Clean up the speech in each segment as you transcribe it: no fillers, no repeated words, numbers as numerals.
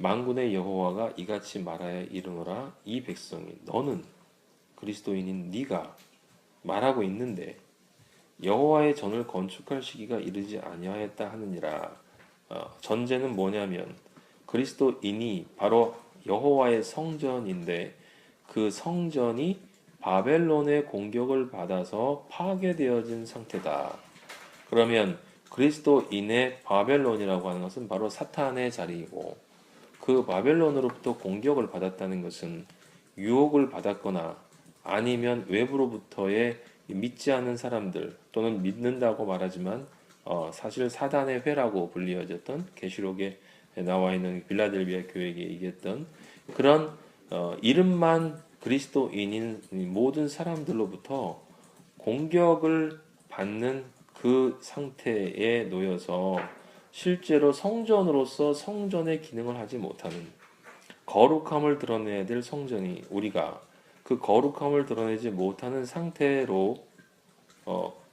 만군의 여호와가 이같이 말하여 이르노라. 이 백성이 너는 그리스도인인 네가 말하고 있는데 여호와의 전을 건축할 시기가 이르지 아니하였다 하느니라. 전제는 뭐냐면 그리스도인이 바로 여호와의 성전인데 그 성전이 바벨론의 공격을 받아서 파괴되어진 상태다. 그러면 그리스도인의 바벨론이라고 하는 것은 바로 사탄의 자리이고 그 바벨론으로부터 공격을 받았다는 것은 유혹을 받았거나 아니면 외부로부터의 믿지 않는 사람들 또는 믿는다고 말하지만 사실 사단의 회라고 불리어졌던 계시록에 나와 있는 빌라델비아 교회에게 얘기했던 그런 이름만 그리스도인인 모든 사람들로부터 공격을 받는 그 상태에 놓여서 실제로 성전으로서 성전의 기능을 하지 못하는 거룩함을 드러내야 될 성전이 우리가 그 거룩함을 드러내지 못하는 상태로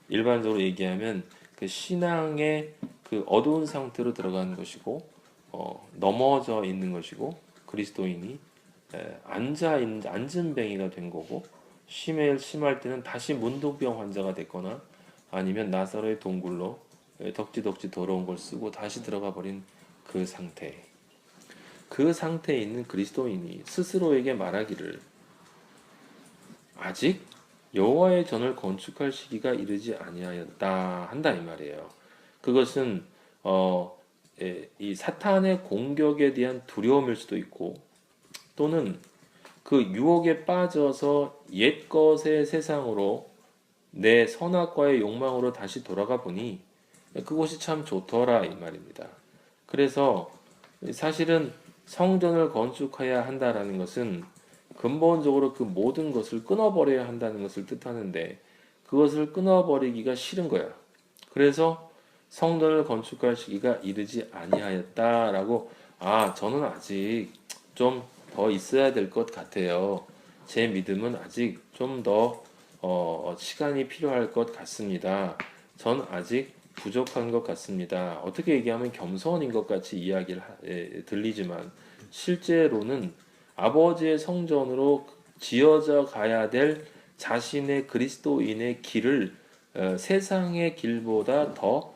일반적으로 얘기하면 그 신앙의 그 어두운 상태로 들어가는 것이고 넘어져 있는 것이고 그리스도인이 앉은뱅이가 된 거고 심할 때는 다시 문둥병 환자가 됐거나 아니면 나사로의 동굴로 덕지덕지 더러운 걸 쓰고 다시 들어가 버린 그 상태. 그 상태에 있는 그리스도인이 스스로에게 말하기를 아직 여호와의 전을 건축할 시기가 이르지 아니하였다 한다 이 말이에요. 그것은 이 사탄의 공격에 대한 두려움일 수도 있고 또는 그 유혹에 빠져서 옛것의 세상으로 내 선악과의 욕망으로 다시 돌아가 보니 그곳이 참 좋더라 이 말입니다. 그래서 사실은 성전을 건축해야 한다라는 것은 근본적으로 그 모든 것을 끊어버려야 한다는 것을 뜻하는데 그것을 끊어버리기가 싫은 거야. 그래서 성전을 건축할 시기가 이르지 아니하였다라고 저는 아직 좀 더 있어야 될 것 같아요. 제 믿음은 아직 좀 더 시간이 필요할 것 같습니다. 전 아직 부족한 것 같습니다. 어떻게 얘기하면 겸손인 것 같이 이야기를 들리지만 실제로는 아버지의 성전으로 지어져 가야 될 자신의 그리스도인의 길을 세상의 길보다 더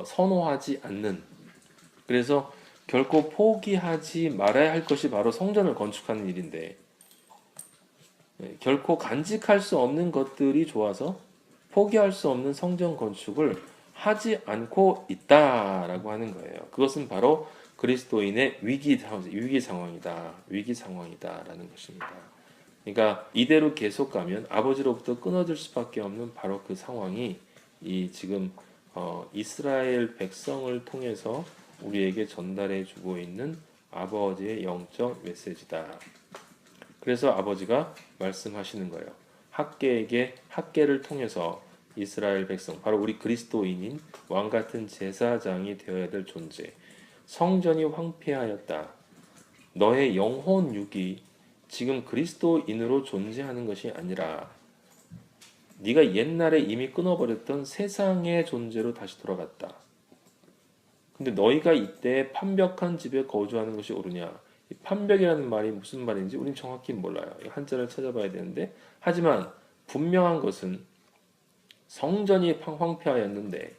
선호하지 않는 그래서 결코 포기하지 말아야 할 것이 바로 성전을 건축하는 일인데 결코 간직할 수 없는 것들이 좋아서 포기할 수 없는 성전 건축을 하지 않고 있다라고 하는 거예요. 그것은 바로 그리스도인의 위기 상황이다. 위기 상황이다라는 것입니다. 그러니까 이대로 계속 가면 아버지로부터 끊어질 수밖에 없는 바로 그 상황이 이 지금 이스라엘 백성을 통해서 우리에게 전달해 주고 있는 아버지의 영적 메시지다. 그래서 아버지가 말씀하시는 거예요. 학계를 통해서 이스라엘 백성, 바로 우리 그리스도인인 왕 같은 제사장이 되어야 될 존재. 성전이 황폐하였다. 너의 영혼 육이 지금 그리스도인으로 존재하는 것이 아니라 네가 옛날에 이미 끊어버렸던 세상의 존재로 다시 돌아갔다. 근데 너희가 이때 판벽한 집에 거주하는 것이 옳으냐? 이 판벽이라는 말이 무슨 말인지 우린 정확히 몰라요. 한자를 찾아봐야 되는데 하지만 분명한 것은 성전이 황폐하였는데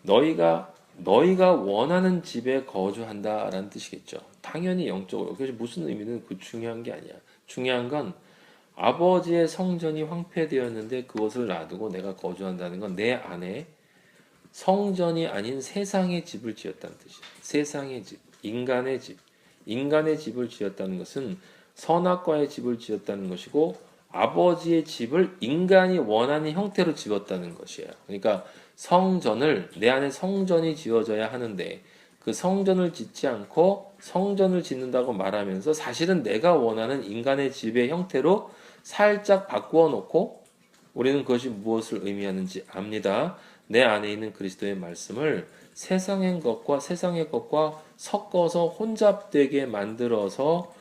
너희가 원하는 집에 거주한다라는 뜻이겠죠. 당연히 영적으로. 그래서 무슨 의미는 그 중요한 게 아니야. 중요한 건 아버지의 성전이 황폐되었는데 그것을 놔두고 내가 거주한다는 건 내 안에 성전이 아닌 세상의 집을 지었다는 뜻이야. 세상의 집, 인간의 집. 인간의 집을 지었다는 것은 선악과의 집을 지었다는 것이고 아버지의 집을 인간이 원하는 형태로 지었다는 것이에요. 그러니까 성전을 내 안에 성전이 지어져야 하는데 그 성전을 짓지 않고 성전을 짓는다고 말하면서 사실은 내가 원하는 인간의 집의 형태로 살짝 바꾸어 놓고 우리는 그것이 무엇을 의미하는지 압니다. 내 안에 있는 그리스도의 말씀을 세상의 것과 섞어서 혼잡되게 만들어서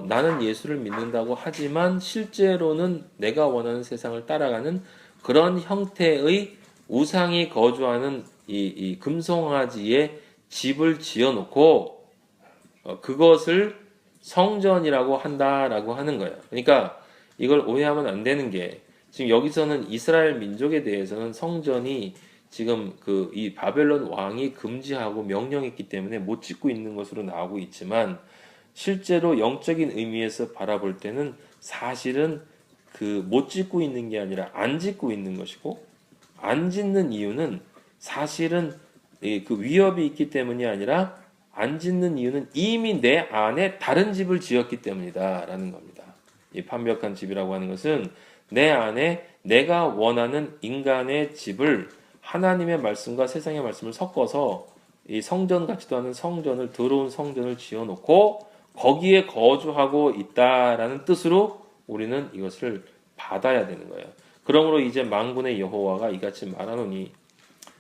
나는 예수를 믿는다고 하지만 실제로는 내가 원하는 세상을 따라가는 그런 형태의 우상이 거주하는 이 금송아지의 집을 지어놓고 그것을 성전이라고 한다라고 하는 거예요. 그러니까 이걸 오해하면 안 되는 게 지금 여기서는 이스라엘 민족에 대해서는 성전이 지금 그 이 바벨론 왕이 금지하고 명령했기 때문에 못 짓고 있는 것으로 나오고 있지만 실제로 영적인 의미에서 바라볼 때는 사실은 그 못 짓고 있는 게 아니라 안 짓고 있는 것이고 안 짓는 이유는 사실은 그 위협이 있기 때문이 아니라 안 짓는 이유는 이미 내 안에 다른 집을 지었기 때문이다라는 겁니다. 이 판벽한 집이라고 하는 것은 내 안에 내가 원하는 인간의 집을 하나님의 말씀과 세상의 말씀을 섞어서 이 성전 같지도 않은 성전을 더러운 성전을 지어놓고 거기에 거주하고 있다라는 뜻으로 우리는 이것을 받아야 되는 거예요. 그러므로 이제 만군의 여호와가 이같이 말하노니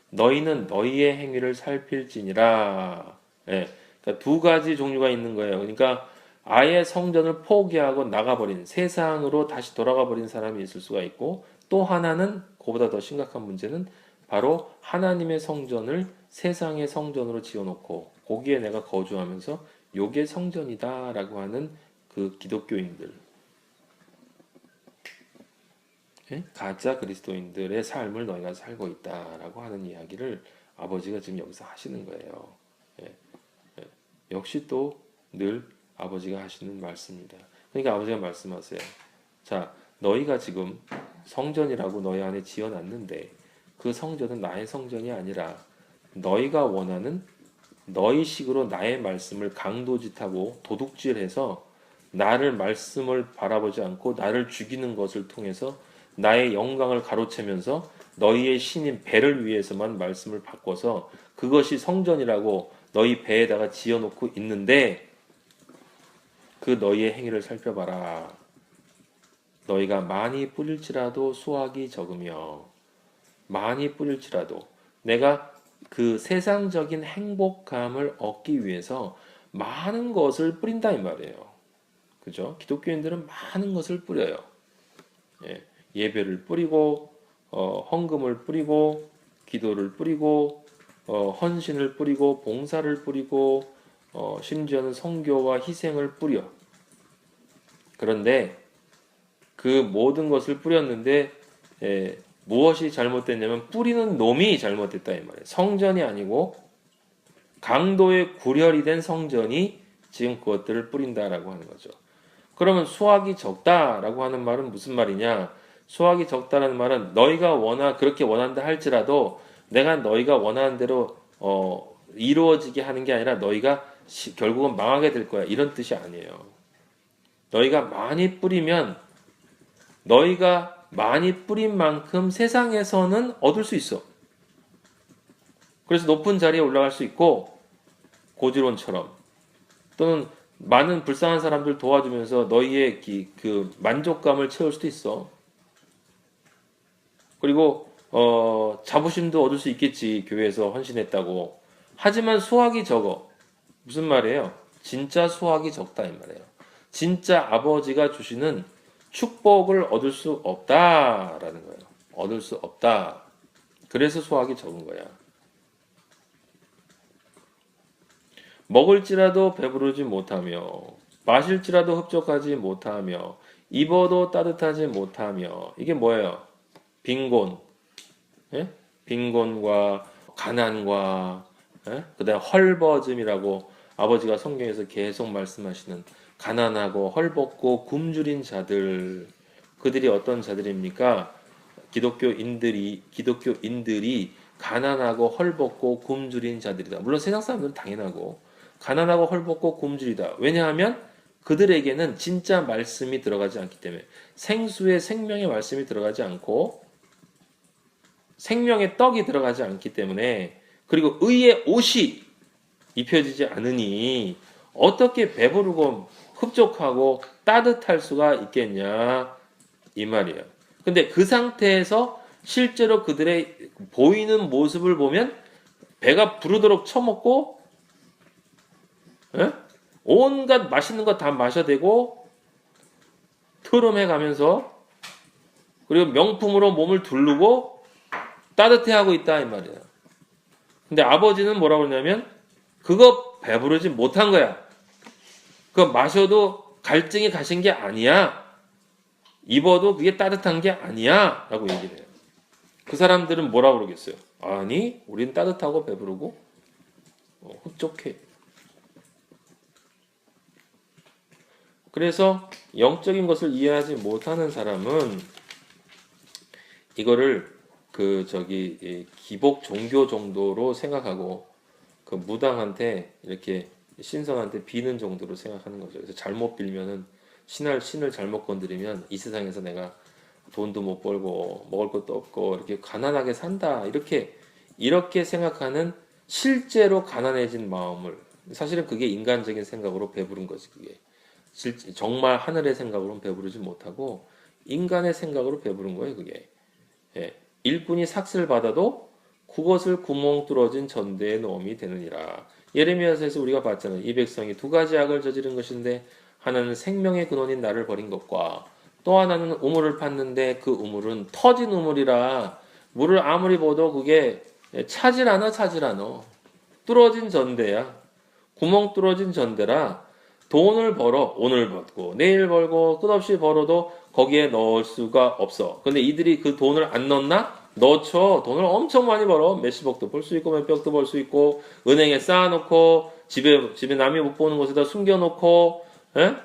너희는 너희의 행위를 살필지니라. 예, 그러니까 두 가지 종류가 있는 거예요. 그러니까 아예 성전을 포기하고 나가버린 세상으로 다시 돌아가 버린 사람이 있을 수가 있고 또 하나는 그보다 더 심각한 문제는 바로 하나님의 성전을 세상의 성전으로 지어놓고 거기에 내가 거주하면서 요게 성전이다라고 하는 그 기독교인들, 가짜 그리스도인들의 삶을 너희가 살고 있다라고 하는 이야기를 아버지가 지금 여기서 하시는 거예요. 예, 예. 역시 또 늘 아버지가 하시는 말씀입니다. 그러니까 아버지가 말씀하세요. 자, 너희가 지금 성전이라고 너희 안에 지어놨는데 그 성전은 나의 성전이 아니라 너희가 원하는 너희식으로 나의 말씀을 강도짓하고 도둑질해서 나를 말씀을 바라보지 않고 나를 죽이는 것을 통해서 나의 영광을 가로채면서 너희의 신인 배를 위해서만 말씀을 바꿔서 그것이 성전이라고 너희 배에다가 지어놓고 있는데 그 너희의 행위를 살펴봐라. 너희가 많이 뿌릴지라도 수확이 적으며 많이 뿌릴지라도 내가 그 세상적인 행복감을 얻기 위해서 많은 것을 뿌린다 이 말이에요. 그죠? 기독교인들은 많은 것을 뿌려요. 예, 예배를 뿌리고 헌금을 뿌리고 기도를 뿌리고 헌신을 뿌리고 봉사를 뿌리고 심지어는 선교와 희생을 뿌려. 그런데 그 모든 것을 뿌렸는데 무엇이 잘못됐냐면 뿌리는 놈이 잘못됐다 이 말이에요. 성전이 아니고 강도의 구렬이 된 성전이 지금 그것들을 뿌린다라고 하는 거죠. 그러면 수확이 적다라고 하는 말은 무슨 말이냐? 수확이 적다라는 말은 너희가 그렇게 원한다 할지라도 내가 너희가 원하는 대로 이루어지게 하는 게 아니라 너희가 결국은 망하게 될 거야. 이런 뜻이 아니에요. 너희가 많이 뿌리면 너희가 많이 뿌린 만큼 세상에서는 얻을 수 있어. 그래서 높은 자리에 올라갈 수 있고 고지론처럼 또는 많은 불쌍한 사람들 도와주면서 너희의 그 만족감을 채울 수도 있어. 그리고 자부심도 얻을 수 있겠지. 교회에서 헌신했다고. 하지만 수확이 적어. 무슨 말이에요? 진짜 수확이 적다 이 말이에요. 진짜 아버지가 주시는 축복을 얻을 수 없다라는 거예요. 얻을 수 없다. 그래서 수확이 적은 거야. 먹을지라도 배부르지 못하며 마실지라도 흡족하지 못하며 입어도 따뜻하지 못하며 이게 뭐예요? 빈곤, 빈곤과 가난과 그다음 헐벗음이라고 아버지가 성경에서 계속 말씀하시는 가난하고 헐벗고 굶주린 자들, 그들이 어떤 자들입니까? 기독교인들이 가난하고 헐벗고 굶주린 자들이다. 물론 세상 사람들은 당연하고 가난하고 헐벗고 굶주리다. 왜냐하면 그들에게는 진짜 말씀이 들어가지 않기 때문에 생수의 생명의 말씀이 들어가지 않고 생명의 떡이 들어가지 않기 때문에 그리고 의의 옷이 입혀지지 않으니 어떻게 배부르고 흡족하고 따뜻할 수가 있겠냐 이 말이에요. 근데 그 상태에서 실제로 그들의 보이는 모습을 보면 배가 부르도록 처먹고 온갖 맛있는 거 다 마셔대고 트름해 가면서 그리고 명품으로 몸을 두르고 따뜻해하고 있다 이 말이에요. 근데 아버지는 뭐라고 그러냐면 그거 배부르지 못한 거야. 그 마셔도 갈증이 가신 게 아니야. 입어도 그게 따뜻한 게 아니야. 라고 얘기를 해요. 그 사람들은 뭐라고 그러겠어요? 아니, 우린 따뜻하고 배부르고 흡족해. 그래서 영적인 것을 이해하지 못하는 사람은 이거를 기복 종교 정도로 생각하고 그 무당한테 이렇게 신성한테 비는 정도로 생각하는 거죠. 그래서 잘못 빌면은 신을 잘못 건드리면 이 세상에서 내가 돈도 못 벌고 먹을 것도 없고 이렇게 가난하게 산다 이렇게 생각하는 실제로 가난해진 마음을 사실은 그게 인간적인 생각으로 배부른 거지 그게 정말 하늘의 생각으로는 배부르지 못하고 인간의 생각으로 배부른 거예요 그게. 예. 일꾼이 삭슬 받아도 그것을 구멍 뚫어진 전대에 넣음이 되느니라. 예레미야서에서 우리가 봤잖아요. 이 백성이 두 가지 악을 저지른 것인데 하나는 생명의 근원인 나를 버린 것과 또 하나는 우물을 팠는데 그 우물은 터진 우물이라 물을 아무리 보도 그게 차질 않아. 뚫어진 전대야. 구멍 뚫어진 전대라 돈을 벌어 오늘 벌고 내일 벌고 끝없이 벌어도 거기에 넣을 수가 없어. 근데 이들이 그 돈을 안 넣나? 넣죠. 돈을 엄청 많이 벌어. 몇십억도 벌 수 있고 몇백도 벌 수 있고 은행에 쌓아놓고 집에 남이 못 보는 곳에다 숨겨놓고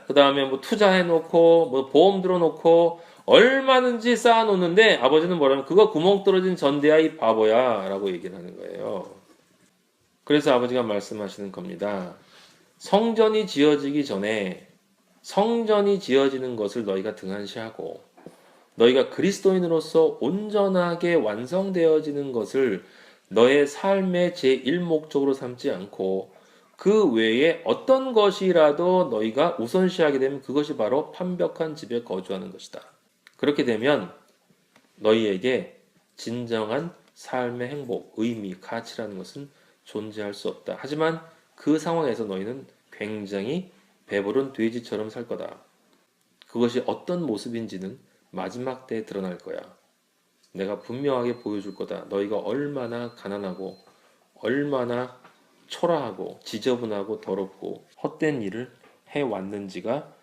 그 다음에 뭐 투자해놓고 뭐 보험 들어놓고 얼마든지 쌓아놓는데 아버지는 뭐라면 그거 구멍 뚫어진 전대야 이 바보야 라고 얘기를 하는 거예요. 그래서 아버지가 말씀하시는 겁니다. 성전이 지어지기 전에 성전이 지어지는 것을 너희가 등한시하고 너희가 그리스도인으로서 온전하게 완성되어지는 것을 너의 삶의 제1목적으로 삼지 않고 그 외에 어떤 것이라도 너희가 우선시하게 되면 그것이 바로 판벽한 집에 거주하는 것이다. 그렇게 되면 너희에게 진정한 삶의 행복, 의미, 가치라는 것은 존재할 수 없다. 하지만 그 상황에서 너희는 굉장히 배부른 돼지처럼 살 거다. 그것이 어떤 모습인지는 마지막 때에 드러날 거야. 내가 분명하게 보여줄 거다. 너희가 얼마나 가난하고 얼마나 초라하고 지저분하고 더럽고 헛된 일을 해왔는지가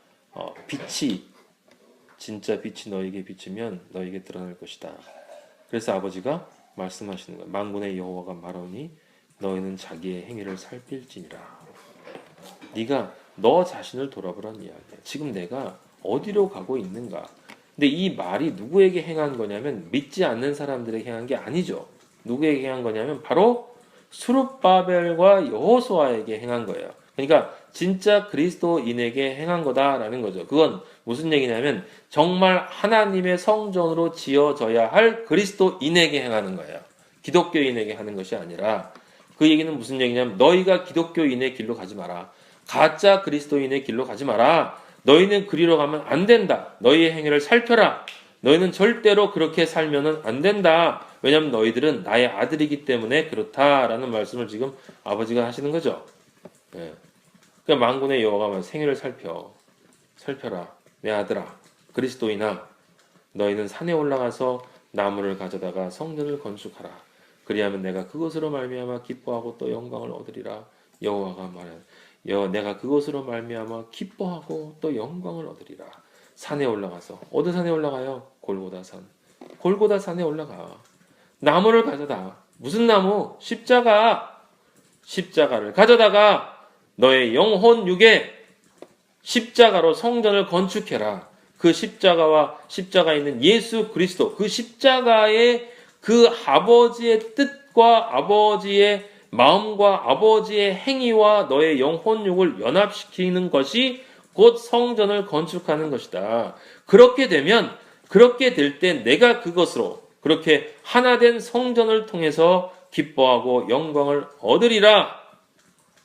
진짜 빛이 너에게 비치면 너에게 드러날 것이다. 그래서 아버지가 말씀하시는 거야. 만군의 여호와가 말하니 너희는 자기의 행위를 살필지니라. 네가 너 자신을 돌아보란 이야기야. 지금 내가 어디로 가고 있는가? 근데 이 말이 누구에게 행한 거냐면 믿지 않는 사람들에게 행한 게 아니죠. 누구에게 행한 거냐면 바로 스룹바벨과 여호수아에게 행한 거예요. 그러니까 진짜 그리스도인에게 행한 거다라는 거죠. 그건 무슨 얘기냐면 정말 하나님의 성전으로 지어져야 할 그리스도인에게 행하는 거예요. 기독교인에게 하는 것이 아니라 그 얘기는 무슨 얘기냐면 너희가 기독교인의 길로 가지 마라. 가짜 그리스도인의 길로 가지 마라. 너희는 그리로 가면 안 된다. 너희의 행위를 살펴라. 너희는 절대로 그렇게 살면은 안 된다. 왜냐하면 너희들은 나의 아들이기 때문에 그렇다라는 말씀을 지금 아버지가 하시는 거죠. 예. 그러니까 만군의 여호와가 생애를 살펴라. 내 아들아, 그리스도인아, 너희는 산에 올라가서 나무를 가져다가 성전을 건축하라. 그리하면 내가 그것으로 말미암아 기뻐하고 또 영광을 얻으리라. 여호와가 말하는 내가 그것으로 말미암아 기뻐하고 또 영광을 얻으리라. 산에 올라가서 어느 산에 올라가요? 골고다산. 골고다산에 올라가. 나무를 가져다. 무슨 나무? 십자가를 가져다가 너의 영혼 육에 십자가로 성전을 건축해라. 그 십자가에 있는 예수 그리스도 그 십자가의 그 아버지의 뜻과 아버지의 마음과 아버지의 행위와 너의 영혼육을 연합시키는 것이 곧 성전을 건축하는 것이다. 그렇게 될 때 내가 그것으로 그렇게 하나된 성전을 통해서 기뻐하고 영광을 얻으리라.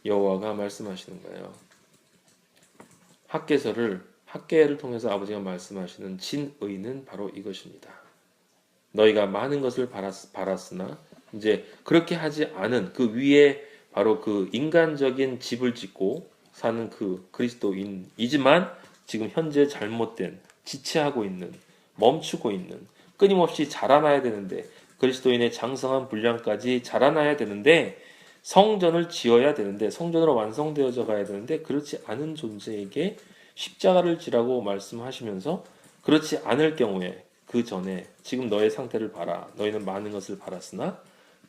여호와가 말씀하시는 거예요. 학계를 통해서 아버지가 말씀하시는 진의는 바로 이것입니다. 너희가 많은 것을 바랐으나 이제 그렇게 하지 않은 그 위에 바로 그 인간적인 집을 짓고 사는 그 그리스도인이지만 지금 현재 잘못된 지체하고 있는 멈추고 있는 끊임없이 자라나야 되는데 그리스도인의 장성한 분량까지 자라나야 되는데 성전을 지어야 되는데 성전으로 완성되어져 가야 되는데 그렇지 않은 존재에게 십자가를 지라고 말씀하시면서 그렇지 않을 경우에 그 전에 지금 너의 상태를 봐라. 너희는 많은 것을 바랐으나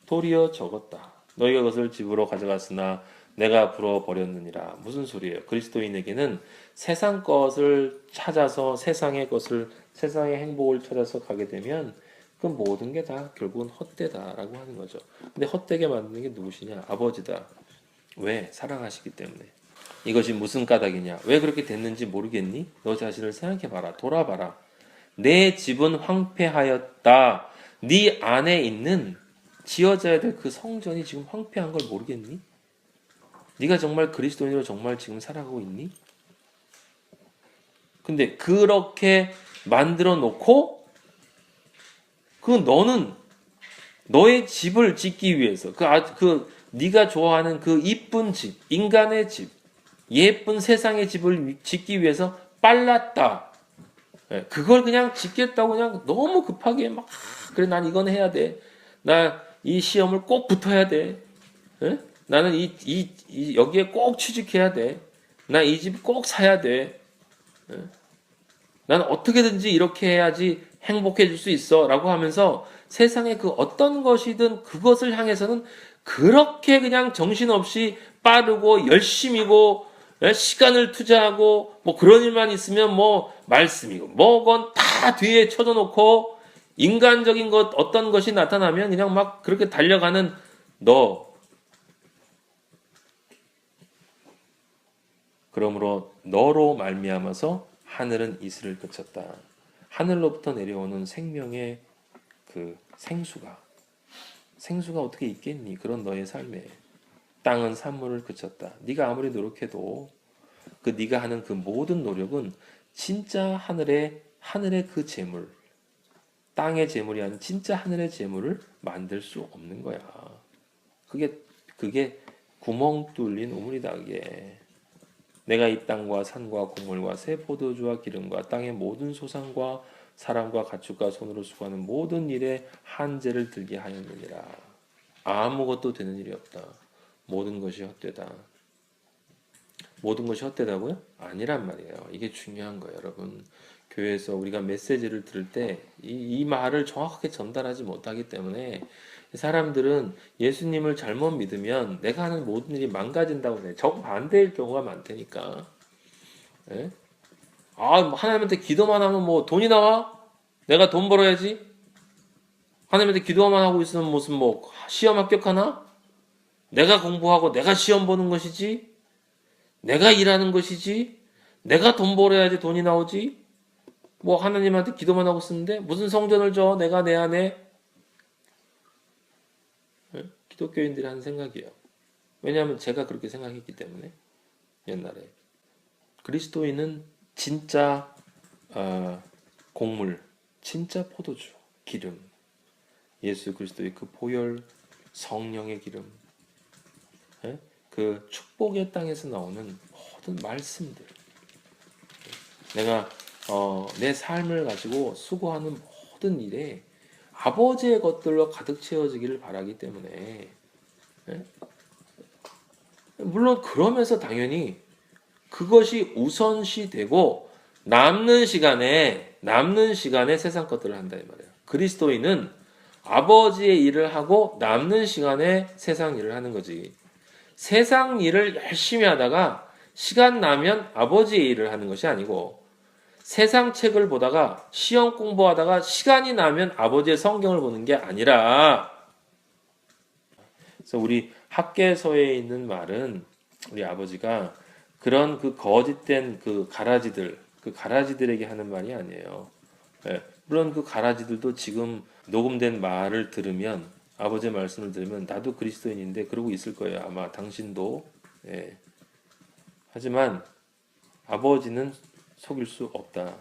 도리어 적었다. 너희가 그것을 집으로 가져갔으나 내가 불어버렸느니라. 무슨 소리예요? 그리스도인에게는 세상 것을 찾아서 세상의 것을 세상의 행복을 찾아서 가게 되면 그 모든 게 다 결국은 헛되다라고 하는 거죠. 근데 헛되게 만드는 게 누구시냐? 아버지다. 왜? 사랑하시기 때문에. 이것이 무슨 까닭이냐? 왜 그렇게 됐는지 모르겠니? 너 자신을 생각해봐라. 돌아봐라. 내 집은 황폐하였다. 네 안에 있는 지어져야 될 그 성전이 지금 황폐한 걸 모르겠니? 네가 정말 그리스도인으로 정말 지금 살아가고 있니? 근데 그렇게 만들어 놓고 그 너는 너의 집을 짓기 위해서 그 네가 좋아하는 그 이쁜 집, 인간의 집, 예쁜 세상의 집을 짓기 위해서 빨랐다. 예, 그걸 그냥 짓겠다고 그냥 너무 급하게 막 그래 난 이건 해야 돼. 나 이 시험을 꼭 붙어야 돼. 예? 나는 여기에 꼭 취직해야 돼. 나 이 집 꼭 사야 돼. 예? 난 어떻게든지 이렇게 해야지 행복해질 수 있어. 라고 하면서 세상의 그 어떤 것이든 그것을 향해서는 그렇게 그냥 정신없이 빠르고 열심이고 시간을 투자하고 뭐 그런 일만 있으면 뭐 말씀이고 뭐건 다 뒤에 쳐져놓고 인간적인 것 어떤 것이 나타나면 그냥 막 그렇게 달려가는 너. 그러므로 너로 말미암아서 하늘은 이슬을 그쳤다. 하늘로부터 내려오는 생명의 그 생수가 어떻게 있겠니? 그런 너의 삶에 땅은 산물을 그쳤다. 네가 아무리 노력해도 그 네가 하는 그 모든 노력은 진짜 하늘의 그 재물, 땅의 재물이 아닌 진짜 하늘의 재물을 만들 수 없는 거야. 그게 구멍 뚫린 우물이다. 그게. 내가 이 땅과 산과 곡물과 새 포도주와 기름과 땅의 모든 소산과 사람과 가축과 손으로 수고하는 모든 일에 한재를 들게 하였느니라. 아무것도 되는 일이 없다. 모든 것이 헛되다. 모든 것이 헛되다고요? 아니란 말이에요. 이게 중요한 거예요, 여러분. 교회에서 우리가 메시지를 들을 때 이 말을 정확하게 전달하지 못하기 때문에 사람들은 예수님을 잘못 믿으면 내가 하는 모든 일이 망가진다고 해. 정반대일 경우가 많다니까. 예? 하나님한테 기도만 하면 뭐 돈이 나와? 내가 돈 벌어야지? 하나님한테 기도만 하고 있으면 무슨 뭐 시험 합격하나? 내가 공부하고 내가 시험 보는 것이지? 내가 일하는 것이지? 내가 돈 벌어야지 돈이 나오지? 뭐 하나님한테 기도만 하고 있는데 무슨 성전을 줘? 내가 내 안에? 예? 기독교인들이 하는 생각이에요. 왜냐하면 제가 그렇게 생각했기 때문에 옛날에. 그리스도인은 진짜 곡물, 진짜 포도주, 기름, 예수 그리스도의 그 보혈, 성령의 기름, 예? 그 축복의 땅에서 나오는 모든 말씀들. 내가 내 삶을 가지고 수고하는 모든 일에 아버지의 것들로 가득 채워지기를 바라기 때문에 예? 물론 그러면서 당연히 그것이 우선시 되고 남는 시간에 세상 것들을 한다 이 말이에요. 그리스도인은 아버지의 일을 하고 남는 시간에 세상 일을 하는 거지. 세상 일을 열심히 하다가 시간 나면 아버지의 일을 하는 것이 아니고 세상 책을 보다가 시험 공부하다가 시간이 나면 아버지의 성경을 보는 게 아니라 그래서 우리 학개서에 있는 말은 우리 아버지가 그런 그 거짓된 그 가라지들에게 하는 말이 아니에요. 예, 물론 그 가라지들도 지금 녹음된 말을 들으면 아버지의 말씀을 들으면 나도 그리스도인인데 그러고 있을 거예요. 아마 당신도. 예. 하지만 아버지는 속일 수 없다.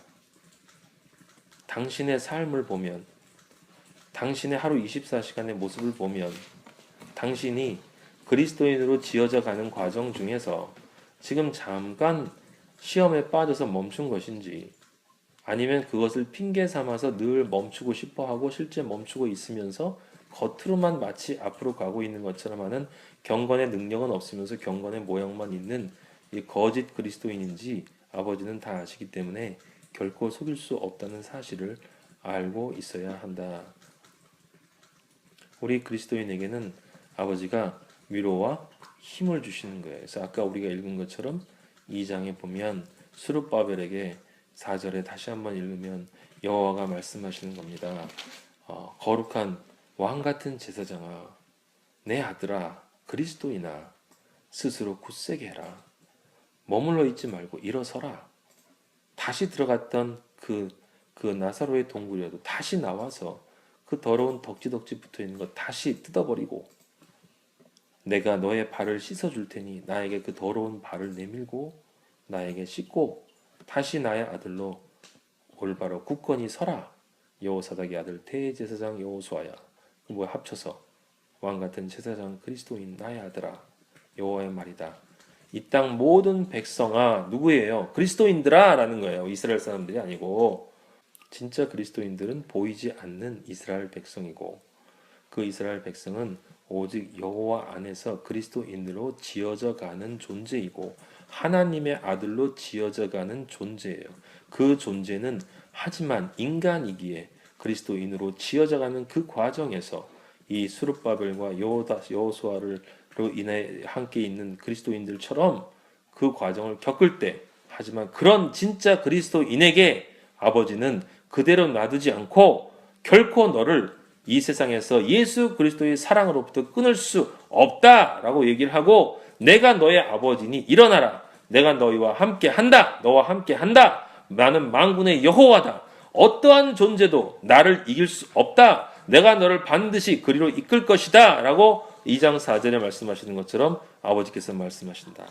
당신의 삶을 보면 당신의 하루 24시간의 모습을 보면 당신이 그리스도인으로 지어져 가는 과정 중에서 지금 잠깐 시험에 빠져서 멈춘 것인지 아니면 그것을 핑계 삼아서 늘 멈추고 싶어 하고 실제 멈추고 있으면서 겉으로만 마치 앞으로 가고 있는 것처럼 하는 경건의 능력은 없으면서 경건의 모양만 있는 이 거짓 그리스도인인지 아버지는 다 아시기 때문에 결코 속일 수 없다는 사실을 알고 있어야 한다. 우리 그리스도인에게는 아버지가 위로와 힘을 주시는 거예요. 그래서 아까 우리가 읽은 것처럼 2장에 보면 스룹바벨에게 4절에 다시 한번 읽으면 여호와가 말씀하시는 겁니다. 거룩한 왕 같은 제사장아, 내 아들아, 그리스도인아, 스스로 굳세게 해라. 머물러 있지 말고 일어서라. 다시 들어갔던 그 나사로의 동굴이라도 다시 나와서 그 더러운 덕지덕지 붙어 있는 것 다시 뜯어버리고 내가 너의 발을 씻어줄 테니 나에게 그 더러운 발을 내밀고 나에게 씻고 다시 나의 아들로 올바로 굳건히 서라. 여호사닥의 아들 대제사장 여호수아야. 합쳐서 왕 같은 제사장 그리스도인 나의 아들아, 여호와의 말이다. 이 땅 모든 백성아, 누구예요? 그리스도인들아 라는 거예요. 이스라엘 사람들이 아니고. 진짜 그리스도인들은 보이지 않는 이스라엘 백성이고, 그 이스라엘 백성은 오직 여호와 안에서 그리스도인으로 지어져 가는 존재이고 하나님의 아들로 지어져 가는 존재예요. 그 존재는 하지만 인간이기에 그리스도인으로 지어져 가는 그 과정에서 이 스룹바벨과 여호수아로 인해 함께 있는 그리스도인들처럼 그 과정을 겪을 때, 하지만 그런 진짜 그리스도인에게 아버지는 그대로 놔두지 않고 결코 너를 이 세상에서 예수 그리스도의 사랑으로부터 끊을 수 없다라고 얘기를 하고, 내가 너의 아버지니 일어나라. 내가 너희와 함께 한다. 너와 함께 한다. 나는 만군의 여호와다. 어떠한 존재도 나를 이길 수 없다. 내가 너를 반드시 그리로 이끌 것이다. 라고 2장 4절에 말씀하시는 것처럼 아버지께서 말씀하신다.